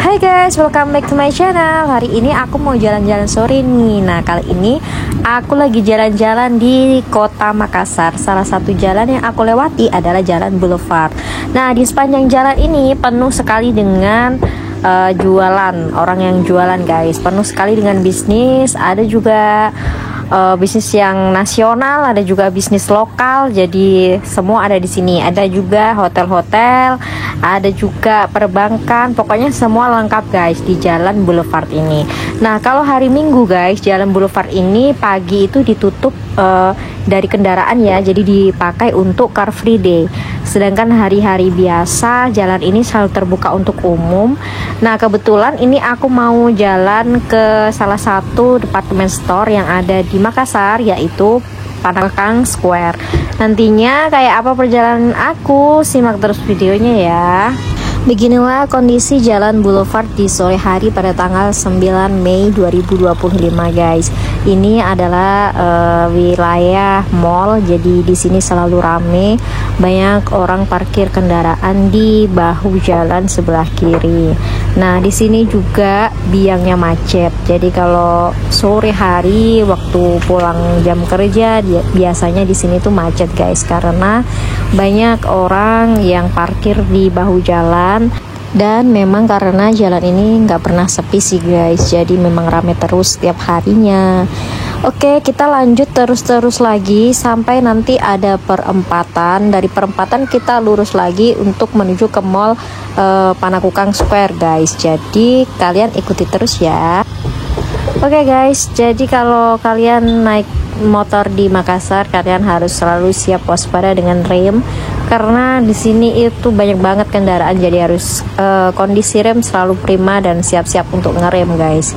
Hai guys, welcome back to my channel. Hari ini aku mau jalan-jalan sore nih. Nah, kali ini aku lagi jalan-jalan di kota Makassar. Salah satu jalan yang aku lewati adalah Jalan Boulevard. Nah, di sepanjang jalan ini penuh sekali dengan jualan, orang yang jualan guys. Penuh sekali dengan bisnis. Ada juga bisnis yang nasional, ada juga bisnis lokal. Jadi semua ada di sini. Ada juga hotel-hotel, ada juga perbankan. Pokoknya semua lengkap guys di Jalan Boulevard ini. Nah, kalau hari Minggu guys, Jalan Boulevard ini pagi itu ditutup dari kendaraan ya. Jadi dipakai untuk Car Free Day. Sedangkan hari-hari biasa jalan ini selalu terbuka untuk umum. Nah, kebetulan ini aku mau jalan ke salah satu department store yang ada di Makassar, yaitu Panakukang Square. Nantinya kayak apa perjalanan aku, simak terus videonya ya. Beginilah kondisi Jalan Boulevard di sore hari pada tanggal 9 Mei 2025 guys. Ini adalah wilayah mall, jadi di sini selalu rame. Banyak orang parkir kendaraan di bahu jalan sebelah kiri. Nah, di sini juga biangnya macet. Jadi kalau sore hari waktu pulang jam kerja, biasanya di sini tuh macet guys, karena banyak orang yang parkir di bahu jalan. Dan memang karena jalan ini nggak pernah sepi sih guys, jadi memang rame terus setiap harinya. Oke, kita lanjut terus lagi sampai nanti ada perempatan. Dari perempatan kita lurus lagi untuk menuju ke mall Panakukang Square guys. Jadi kalian ikuti terus ya. Oke guys, jadi kalau kalian naik motor di Makassar, kalian harus selalu siap waspada dengan rem, karena di sini itu banyak banget kendaraan, jadi harus kondisi rem selalu prima dan siap-siap untuk ngerem guys.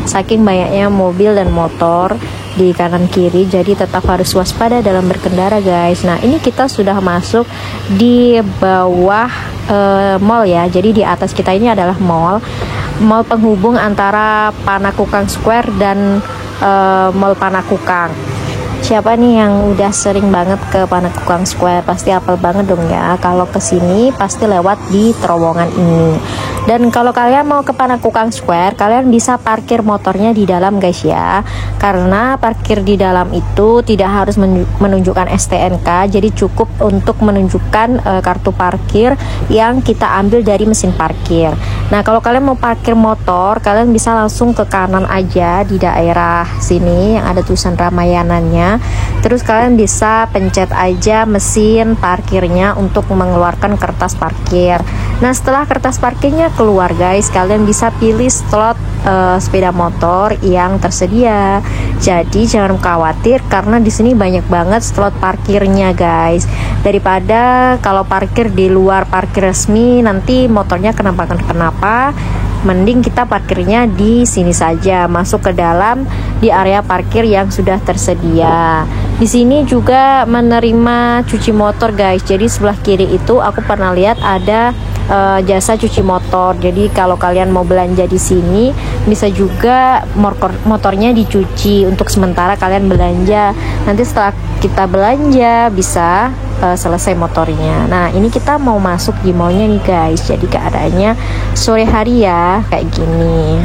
Saking banyaknya mobil dan motor di kanan kiri, jadi tetap harus waspada dalam berkendara guys. Nah, ini kita sudah masuk di bawah mall ya. Jadi di atas kita ini adalah mall penghubung antara Panakukang Square dan Mall Panakukang. Siapa nih yang udah sering banget ke Panakukang Square, pasti hafal banget dong ya. Kalau kesini pasti lewat di terowongan ini. Dan kalau kalian mau ke Panakukang Square, kalian bisa parkir motornya di dalam guys ya. Karena parkir di dalam itu tidak harus menunjukkan STNK, jadi cukup untuk menunjukkan kartu parkir yang kita ambil dari mesin parkir. Nah, kalau kalian mau parkir motor, kalian bisa langsung ke kanan aja di daerah sini yang ada tulisan Ramayanannya. Terus kalian bisa pencet aja mesin parkirnya untuk mengeluarkan kertas parkir. Nah, setelah kertas parkirnya keluar guys, kalian bisa pilih slot sepeda motor yang tersedia. Jadi jangan khawatir karena di sini banyak banget slot parkirnya guys. Daripada kalau parkir di luar parkir resmi nanti motornya kenapa, mending kita parkirnya di sini saja, masuk ke dalam di area parkir yang sudah tersedia. Di sini juga menerima cuci motor guys. Jadi sebelah kiri itu aku pernah lihat ada jasa cuci motor. Jadi kalau kalian mau belanja di sini, bisa juga motornya dicuci untuk sementara kalian belanja. Nanti setelah kita belanja bisa selesai motornya. Nah, ini kita mau masuk di mallnya nih guys. Jadi keadaannya sore hari ya kayak gini.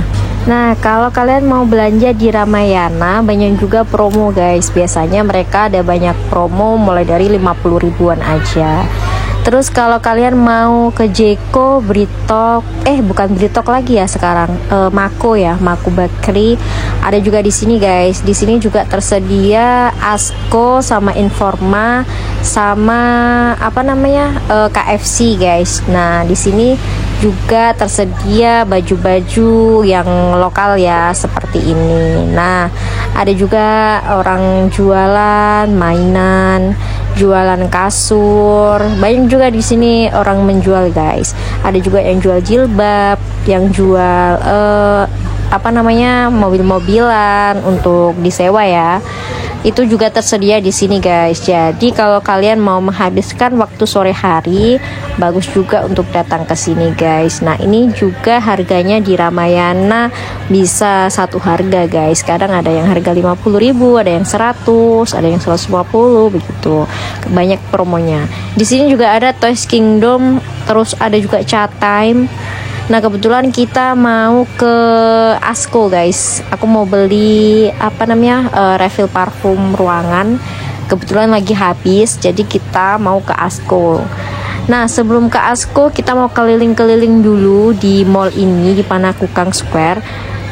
Nah, kalau kalian mau belanja di Ramayana, banyak juga promo guys. Biasanya mereka ada banyak promo mulai dari 50 ribuan aja. Terus kalau kalian mau ke Jeko, Britok, bukan Britok lagi ya sekarang, Mako ya, Mako Bakery ada juga di sini guys. Di sini juga tersedia Asko sama Informa sama apa namanya KFC guys. Nah, di sini juga tersedia baju-baju yang lokal ya seperti ini. Nah, ada juga orang jualan mainan, jualan kasur, banyak juga di sini orang menjual guys. Ada juga yang jual jilbab, yang jual mobil-mobilan untuk disewa ya. Itu juga tersedia di sini guys. Jadi kalau kalian mau menghabiskan waktu sore hari, bagus juga untuk datang ke sini guys. Nah, ini juga harganya di Ramayana bisa satu harga guys. Kadang ada yang harga 50.000, ada yang 100, ada yang 150 begitu. Banyak promonya. Di sini juga ada Toys Kingdom, terus ada juga Chat Time. Nah kebetulan kita mau ke Asko guys. Aku mau beli refill parfum ruangan. Kebetulan lagi habis, jadi kita mau ke Asko. Nah sebelum ke Asko kita mau keliling-keliling dulu di mall ini, di Panakukang Square.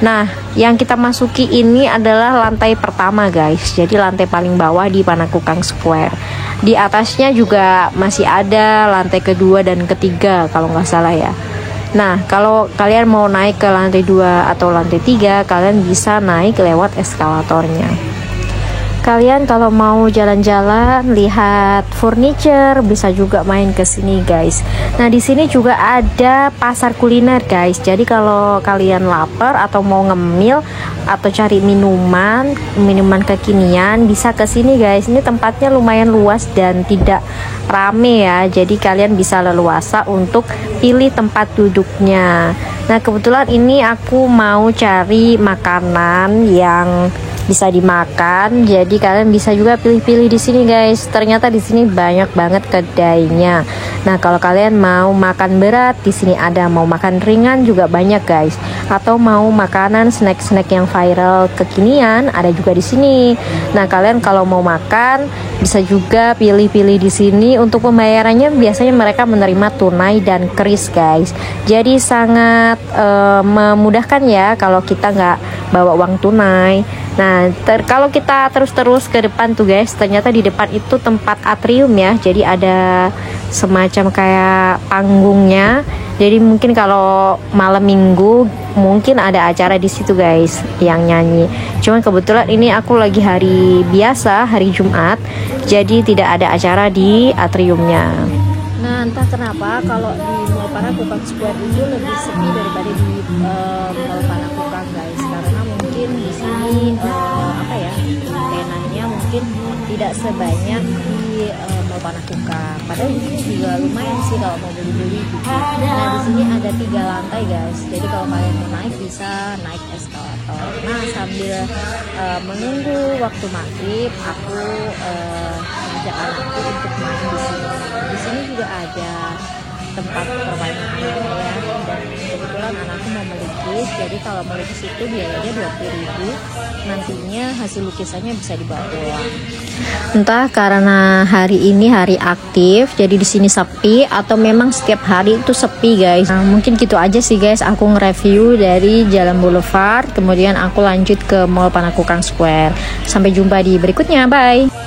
Nah yang kita masuki ini adalah lantai pertama guys, jadi lantai paling bawah di Panakukang Square. Di atasnya juga masih ada lantai kedua dan ketiga kalau nggak salah ya. Nah kalau kalian mau naik ke lantai 2 atau lantai 3, kalian bisa naik lewat eskalatornya. Kalian kalau mau jalan-jalan lihat furniture bisa juga main ke sini guys. Nah di sini juga ada pasar kuliner guys. Jadi kalau kalian lapar atau mau ngemil atau cari minuman kekinian bisa ke sini guys. Ini tempatnya lumayan luas dan tidak rame ya. Jadi kalian bisa leluasa untuk pilih tempat duduknya. Nah kebetulan ini aku mau cari makanan yang bisa dimakan, jadi kalian bisa juga pilih-pilih di sini guys. Ternyata di sini banyak banget kedainya. Nah kalau kalian mau makan berat, di sini ada. Mau makan ringan juga banyak guys. Atau mau makanan snack-snack yang viral kekinian ada juga di sini. Nah kalian kalau mau makan bisa juga pilih-pilih di sini. Untuk pembayarannya biasanya mereka menerima tunai dan kris guys. Jadi sangat memudahkan ya kalau kita nggak bawa uang tunai. Nah kalau kita terus ke depan tuh guys, ternyata di depan itu tempat atrium ya. Jadi ada semacam kayak panggungnya. Jadi mungkin kalau malam minggu mungkin ada acara di situ guys yang nyanyi. Cuman kebetulan ini aku lagi hari biasa, hari Jumat, jadi tidak ada acara di atriumnya. Nah entah kenapa kalau di Mall Panakukang Square itu lebih sepi daripada di Mall Panakukang guys, karena mungkin di sini tenannya mungkin tidak sebanyak di Mall Panakukang. Padahal di sini juga lumayan sih kalau mau beli-beli gitu. Nah di sini ada 3 lantai guys, jadi kalau kalian mau naik bisa naik eskalator. Nah sambil menunggu waktu maghrib, aku ngajak anakku untuk main di sini. Di sini juga ada tempat permainan anak ya, dan kebetulan anakku mau melukis, jadi kalau melukis itu biayanya 20.000. Nantinya hasil lukisannya bisa dibawa pulang. Entah karena hari ini hari aktif jadi di sini sepi atau memang setiap hari itu sepi guys. Nah, mungkin gitu aja sih guys aku nge-review dari Jalan Boulevard, kemudian aku lanjut ke Mall Panakukang Square. Sampai jumpa di berikutnya, bye.